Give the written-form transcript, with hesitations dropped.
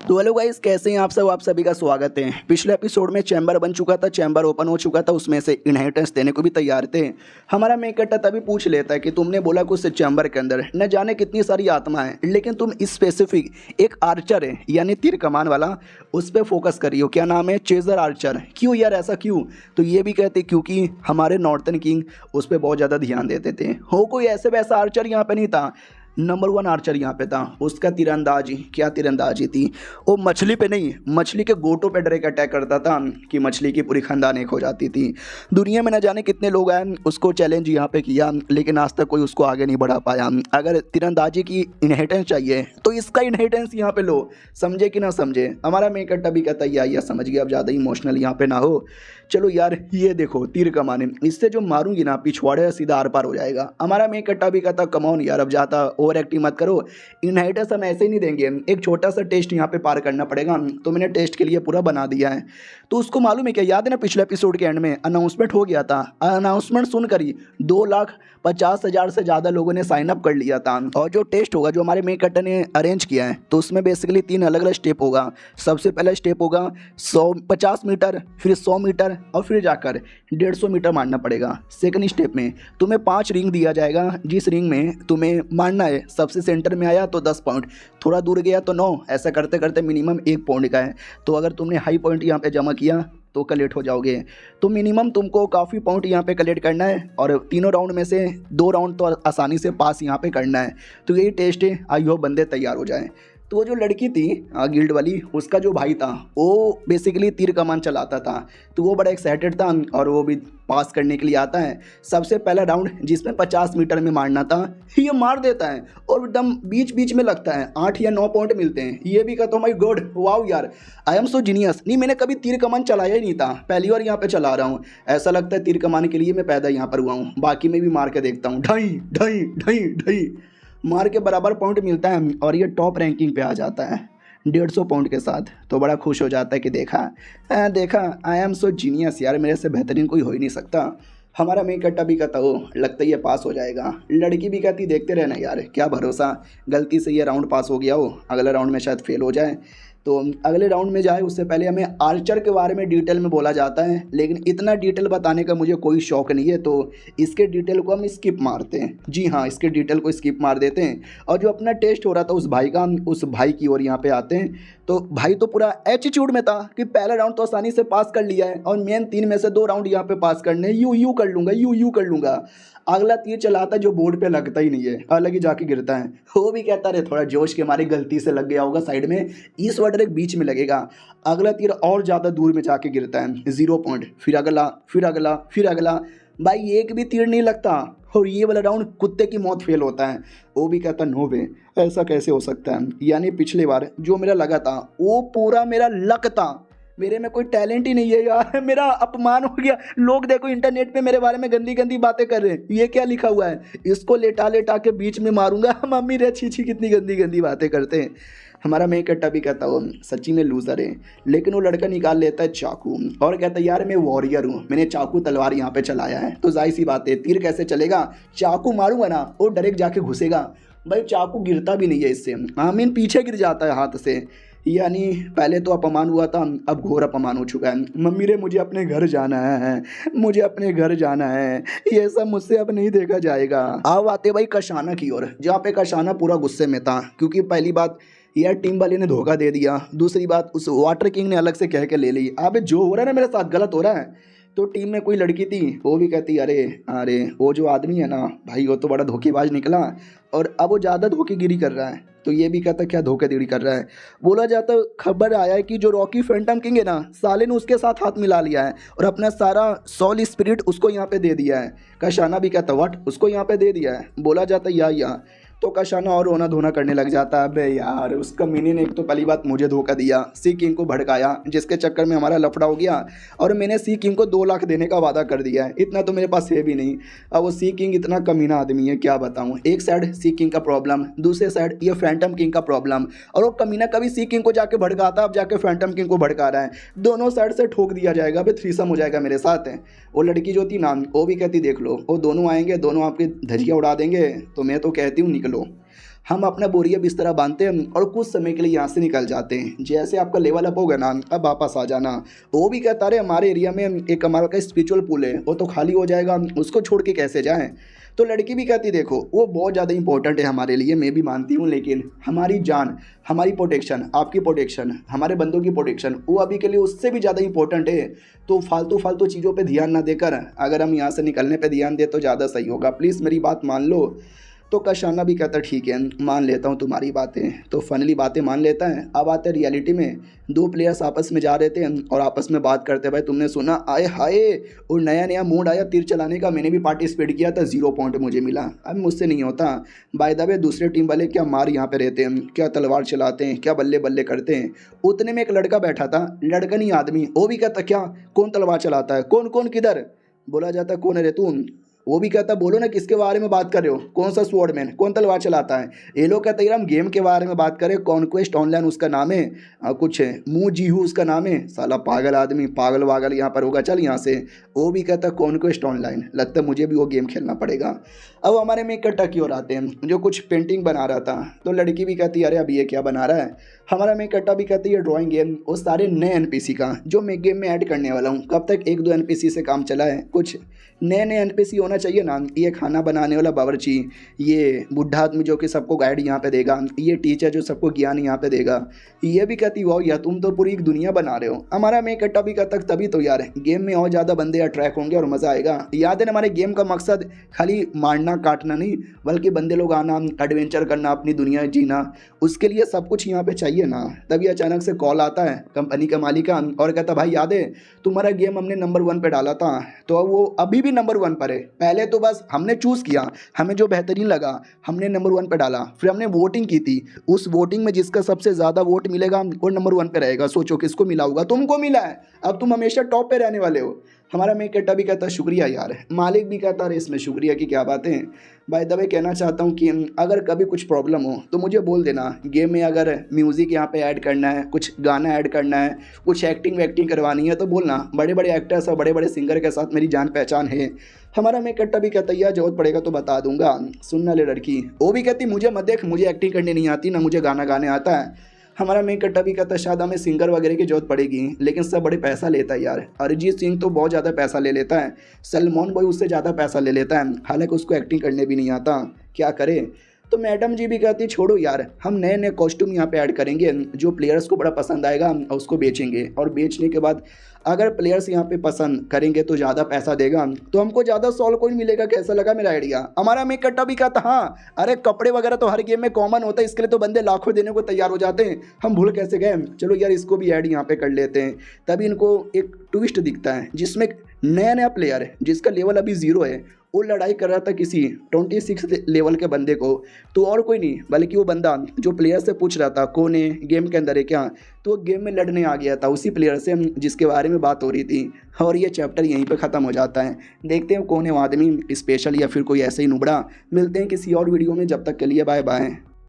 तो hello guys, कैसे हैं आप सब। आप सभी का स्वागत है। पिछले एपिसोड में चैम्बर बन चुका था, चैम्बर ओपन हो चुका था, उसमें से इनहेरिटेंस देने को भी तैयार थे। हमारा मेन कट्टा तभी पूछ लेता है कि तुमने बोला कि उस चैम्बर के अंदर न जाने कितनी सारी आत्मा है, लेकिन तुम स्पेसिफिक एक आर्चर है यानी तीर कमान वाला, उस पर फोकस करी हो। क्या नाम है? Chaser Archer. क्यों यार, ऐसा क्यों? तो ये भी कहते क्योंकि हमारे नॉर्थन किंग उस पर बहुत ज़्यादा ध्यान देते थे। हो कोई ऐसे वैसा आर्चर यहाँ पे नहीं था, नंबर 1 आर्चर यहाँ पे था। उसका तीरंदाजी, क्या तीरंदाजी थी वो, मछली पे नहीं, मछली के गोटों पे डायरेक्ट अटैक करता था कि मछली की पूरी खानदान एक हो जाती थी। दुनिया में न जाने कितने लोग आए, उसको चैलेंज यहाँ पे किया, लेकिन आज तक कोई उसको आगे नहीं बढ़ा पाया। अगर तीरंदाजी की इनहेरिटेंस चाहिए तो इसका इनहेरिटेंस यहाँ पे लो। समझे कि ना समझे? हमारा मेकट्टा भी कहता है या समझ गया, अब ज़्यादा इमोशनल यहाँ पे ना हो। चलो यार, ये देखो तीर कमाने, इससे जो मारूंगी ना पिछवाड़े सीधा आर पार हो जाएगा। हमारा मेकट्टा भी कहता कमॉन यार, अब ज़्यादा ओवर एक्टिंग मत करो, इनहेरिटेंस हम ऐसे ही नहीं देंगे, एक छोटा सा टेस्ट यहाँ पे पार करना पड़ेगा। तो मैंने टेस्ट के लिए पूरा बना दिया है। तो उसको मालूम है क्या, याद है ना पिछले एपिसोड के एंड में अनाउंसमेंट हो गया था। अनाउंसमेंट सुनकर ही 2,50,000 से ज़्यादा लोगों ने साइन अप कर लिया था। और जो टेस्ट होगा जो हमारे मेकट्टा ने अरेंज किया है, तो उसमें बेसिकली 3 अलग अलग स्टेप होगा। सबसे पहला स्टेप होगा 50 मीटर, फिर 100 मीटर और फिर जाकर 150 मीटर मारना पड़ेगा। सेकंड स्टेप में तुम्हें 5 रिंग दिया जाएगा, जिस रिंग में तुम्हें मारना है। सबसे सेंटर में आया तो 10 पॉइंट, थोड़ा दूर गया तो 9, ऐसा करते करते मिनिमम 1 पॉइंट का है। तो अगर तुमने हाई पॉइंट यहाँ पे जमा किया तो कलेक्ट हो जाओगे। तो मिनिमम तुमको काफ़ी पॉइंट यहाँ पे कलेक्ट करना है, और तीनों राउंड में से 2 राउंड तो आसानी से पास यहाँ पे करना है। तो यही टेस्ट है, आई होप बंदे तैयार हो जाएं। तो वो जो लड़की थी गिल्ड वाली, उसका जो भाई था वो बेसिकली तीर कमान चलाता था, तो वो बड़ा एक्साइटेड था और वो भी पास करने के लिए आता है। सबसे पहला राउंड जिसमें 50 मीटर में मारना था, ये मार देता है और एकदम बीच बीच में लगता है 8 या 9 पॉइंट मिलते हैं। ये भी कहता हूँ माय गॉड, वाओ यार, आई एम सो जीनियस। नहीं, मैंने कभी तीर कमान चलाया ही नहीं था, पहली बार यहाँ पे चला रहा हूँ। ऐसा लगता है तीर कमान के लिए मैं पैदा यहाँ पर हुआ हूँ। बाकी में भी मार के देखता हूँ, ढई ढई ढई ढई मार के बराबर पॉइंट मिलता है, और ये टॉप रैंकिंग पे आ जाता है 150 पॉइंट के साथ। तो बड़ा खुश हो जाता है कि देखा आई एम सो जीनियस यार, मेरे से बेहतरीन कोई हो ही नहीं सकता। हमारा मेकट्टा भी कहता हो लगता है ये पास हो जाएगा। लड़की भी कहती देखते रहना यार, क्या भरोसा, गलती से ये राउंड पास हो गया हो, अगले राउंड में शायद फेल हो जाए। तो अगले राउंड में जाए उससे पहले हमें आर्चर के बारे में डिटेल में बोला जाता है, लेकिन इतना डिटेल बताने का मुझे कोई शौक नहीं है, तो इसके डिटेल को हम स्किप मारते हैं। जी हाँ, इसके डिटेल को स्किप मार देते हैं। और जो अपना टेस्ट हो रहा था उस भाई का, उस भाई की ओर यहाँ पे आते हैं। तो भाई तो पूरा एटीट्यूड में था कि पहला राउंड तो आसानी से पास कर लिया है, और मेन 3 में से 2 राउंड यहाँ पे पास करने, यू कर लूँगा, यू कर लूँगा। अगला तीर चलाता जो बोर्ड पे लगता ही नहीं है, अलग ही जाके गिरता है। वो भी कहता रहे थोड़ा जोश के मारे गलती से लग गया होगा साइड में, इस वाटर एक बीच में लगेगा। अगला तीर और ज़्यादा दूर में जाके गिरता है, 0 पॉइंट, फिर अगला फिर अगला फिर अगला। भाई एक भी तीर नहीं लगता, और ये वाला राउंड कुत्ते की मौत फेल होता है। वो भी कहता नो वे, ऐसा कैसे हो सकता है। यानी पिछली बार जो मेरा लगा था वो पूरा मेरा लक था, मेरे में कोई टैलेंट ही नहीं है यार। मेरा अपमान हो गया। लोग देखो इंटरनेट पे मेरे बारे में गंदी गंदी बातें कर रहे हैं, ये क्या लिखा हुआ है, इसको लेटा लेटा के बीच में मारूंगा। मम्मी रे छी छी कितनी गंदी गंदी बातें करते हैं। हमारा मेकट्टा भी कहता हो सच्ची में लूज़र है, लेकिन वो लड़का निकाल लेता है चाकू और कहता है यार मैं वॉरियर हूँ, मैंने चाकू तलवार यहाँ पे चलाया है। तो जाहिर सी बात है तीर कैसे चलेगा, चाकू मारूंगा ना वो डायरेक्ट जाके घुसेगा। भाई चाकू गिरता भी नहीं है इससे, आमीन पीछे गिर जाता है हाथ से। यानी पहले तो अपमान हुआ था, अब घोर अपमान हो चुका है। मम्मी रे मुझे अपने घर जाना है, मुझे अपने घर जाना है, ये सब मुझसे अब नहीं देखा जाएगा। अब आते भाई कशाना की ओर, जहाँ पे कशाना पूरा गुस्से में था, क्योंकि पहली बात यार टीम वाले ने धोखा दे दिया, दूसरी बात उस वाटर किंग ने अलग से कह के ले ली। अबे जो हो रहा है ना मेरे साथ गलत हो रहा है। तो टीम में कोई लड़की थी, वो भी कहती अरे अरे वो जो आदमी है ना भाई, वो तो बड़ा धोखेबाज निकला, और अब वो ज़्यादा धोखेगिरी कर रहा है। तो ये भी कहता क्या धोखेगिरी कर रहा है। बोला जाता खबर आया है कि जो रॉकी फैंटम किंग है ना, साले ने उसके साथ हाथ मिला लिया है और अपना सारा सॉल स्पिरिट उसको यहाँ पे दे दिया है। कशाना भी कहता व्हाट, उसको यहाँ पे दे दिया है। बोला जाता या तो कशाना और रोना धोना करने लग जाता है। अबे यार उसका मिनी ने एक तो पहली बात मुझे धोखा दिया, सी किंग को भड़काया, जिसके चक्कर में हमारा लफड़ा हो गया, और मैंने सी किंग को 2 लाख देने का वादा कर दिया है। इतना तो मेरे पास है भी नहीं। अब वो सी किंग इतना कमीना आदमी है क्या बताऊँ। एक साइड सी किंग का प्रॉब्लम, दूसरे साइड ये फैंटम किंग का प्रॉब्लम, और वो कमीना कभी सी किंग को जाके भड़काता, अब जाके फैंटम किंग को भड़का रहा है। दोनों साइड से ठोक दिया जाएगा, अभी थ्रीसम हो जाएगा मेरे साथ। वो लड़की जो थी ना वो भी कहती देख लो, वो दोनों आएंगे, दोनों आपकी धजिया उड़ा देंगे, तो मैं तो कहती हूँ निकलो। हम अपना बोरिया बिस्तरा बांधते हैं और कुछ समय के लिए यहाँ से निकल जाते हैं। जैसे आपका लेवल अप होगा ना, अब वापस आ जाना। वो भी कहता रहे हमारे एरिया में एक हमारा का स्पिरिचुअल पूल है, वो तो खाली हो जाएगा, उसको छोड़ के कैसे जाएँ। तो लड़की भी कहती देखो वो बहुत ज़्यादा इंपॉर्टेंट है हमारे लिए, मैं भी मानती हूँ, लेकिन हमारी जान, हमारी प्रोटेक्शन, आपकी प्रोटेक्शन, हमारे बंदों की प्रोटेक्शन, वो अभी के लिए उससे भी ज़्यादा इंपॉर्टेंट है। तो फालतू चीज़ों पे ध्यान ना देकर अगर हम यहाँ से निकलने पे ध्यान दें तो ज़्यादा सही होगा। प्लीज़ मेरी बात मान लो। तो कशाना भी कहता ठीक है मान लेता हूँ तुम्हारी बातें। तो फाइनली बातें मान लेता है। अब आते रियलिटी में, दो प्लेयर्स आपस में जा रहे थे और आपस में बात करते, भाई तुमने सुना, आए हाय, और नया मूड आया तीर चलाने का, मैंने भी पार्टिसिपेट किया था, 0 पॉइंट मुझे मिला। अब मुझसे नहीं होता। बाय द वे दूसरे टीम वाले क्या मार यहाँ पे रहते हैं, क्या तलवार चलाते हैं, क्या बल्ले बल्ले करते हैं। उतने में एक लड़का बैठा था, लड़का नहीं आदमी, वो भी कहता क्या कौन तलवार चलाता है, कौन कौन किधर। बोला जाता कौन है रे तू। वो भी कहता बोलो ना किसके बारे में बात कर रहे हो, कौन सा स्वॉर्डमैन, कौन तलवार चलाता है। ये लोग कहते हैं हम गेम के बारे में बात करें, कॉन्क्वेस्ट ऑनलाइन उसका नाम है, कुछ मू जीहू उसका नाम है। साला पागल आदमी, पागल वागल यहाँ पर होगा, चल यहाँ से। वो भी कहता कॉन्क्वेस्ट ऑनलाइन, लगता है मुझे भी वो गेम खेलना पड़ेगा। अब हमारे में इकट्ठा की ओर आते हैं जो कुछ पेंटिंग बना रहा था। तो लड़की भी कहती है अरे अब ये क्या बना रहा है। हमारा में इकट्ठा भी कहती है ड्राइंग गेम, वो सारे नए एनपीसी का जो मैं गेम में ऐड करने वाला हूँ। कब तक 1-2 एनपीसी से काम चला है, कुछ नए एनपीसी होना चाहिए ना। ये खाना बनाने वाला बावर्ची, ये बुढ़ा आदमी जो कि सबको गाइड यहाँ पे देगा, ये टीचर जो सबको ज्ञान यहाँ पे देगा। ये भी कहती वाह यार तुम तो पूरी एक दुनिया बना रहे हो। हमारा में इकट्ठा भी कहता तभी तो यार गेम में और ज़्यादा बंदे अट्रैक्ट होंगे और मज़ा आएगा। याद है हमारे गेम का मकसद खाली मारना काटना नहीं, बल्कि बंदे लोग आना, एडवेंचर करना, अपनी दुनिया जीना, उसके लिए सब कुछ यहाँ पे चाहिए ना। तभी अचानक से कॉल आता है कंपनी का मालिक का और कहता भाई याद है तुम्हारा गेम हमने नंबर 1 पे डाला था, तो वो अभी भी नंबर 1 पर है। पहले तो बस हमने चूज़ किया, हमें जो बेहतरीन लगा हमने नंबर 1 पे डाला, फिर हमने वोटिंग की थी, उस वोटिंग में जिसका सबसे ज़्यादा वोट मिलेगा वो नंबर 1 पे रहेगा। सोचो किसको मिला होगा, तुमको मिला है, अब तुम हमेशा टॉप पे रहने वाले हो। हमारा मैं कहता भी कहता शुक्रिया यार, मालिक भी कहता अरे इसमें शुक्रिया की क्या बात है। बाय द वे कहना चाहता हूँ कि अगर कभी कुछ प्रॉब्लम हो तो मुझे बोल देना। गेम में अगर म्यूज़िक यहाँ पे ऐड करना है, कुछ गाना ऐड करना है, कुछ एक्टिंग वैक्टिंग करवानी है तो बोलना। बड़े बड़े एक्टर्स और बड़े बड़े सिंगर के साथ मेरी जान पहचान है। हमारा मैं कट्टा भी कहता यार जरूरत पड़ेगा तो बता दूंगा। सुनना ले लड़की, वो भी कहती मुझे मत देख, मुझे एक्टिंग करनी नहीं आती, ना मुझे गाना गाने आता है। हमारा मैं कट्टा भी कहता शायद हमें सिंगर वगैरह की जरूरत पड़ेगी, लेकिन सब बड़े पैसा लेता है यार। अरिजीत सिंह तो बहुत ज़्यादा पैसा ले लेता है, सलमान बॉय उससे ज़्यादा पैसा ले लेता है, हालांकि उसको एक्टिंग करने भी नहीं आता, क्या करे। तो मैडम जी भी कहती छोड़ो यार, हम नए नए कॉस्ट्यूम यहाँ पे ऐड करेंगे, जो प्लेयर्स को बड़ा पसंद आएगा और उसको बेचेंगे, और बेचने के बाद अगर प्लेयर्स यहाँ पे पसंद करेंगे तो ज़्यादा पैसा देगा, तो हमको ज़्यादा सॉल कोइन मिलेगा। कैसा लगा मेरा आइडिया। हमारा मैं कट्टा भी कहता हाँ अरे कपड़े वगैरह तो हर गेम में कॉमन होता है, इसके लिए तो बंदे लाखों देने को तैयार हो जाते हैं, हम भूल कैसे गए। चलो यार इसको भी ऐड यहाँ पे कर लेते हैं। तभी इनको एक ट्विस्ट दिखता है जिसमें नया प्लेयर है जिसका लेवल अभी 0 है, वो लड़ाई कर रहा था किसी 26 लेवल के बंदे को। तो और कोई नहीं बल्कि वो बंदा जो प्लेयर से पूछ रहा था कौन है, गेम के अंदर है क्या, तो वो गेम में लड़ने आ गया था उसी प्लेयर से जिसके बारे में बात हो रही थी। और ये चैप्टर यहीं पे ख़त्म हो जाता है। देखते हैं कौन है वो आदमी, स्पेशल या फिर कोई ऐसे ही नुबड़ा। मिलते हैं किसी और वीडियो में, जब तक के लिए बाय बाय।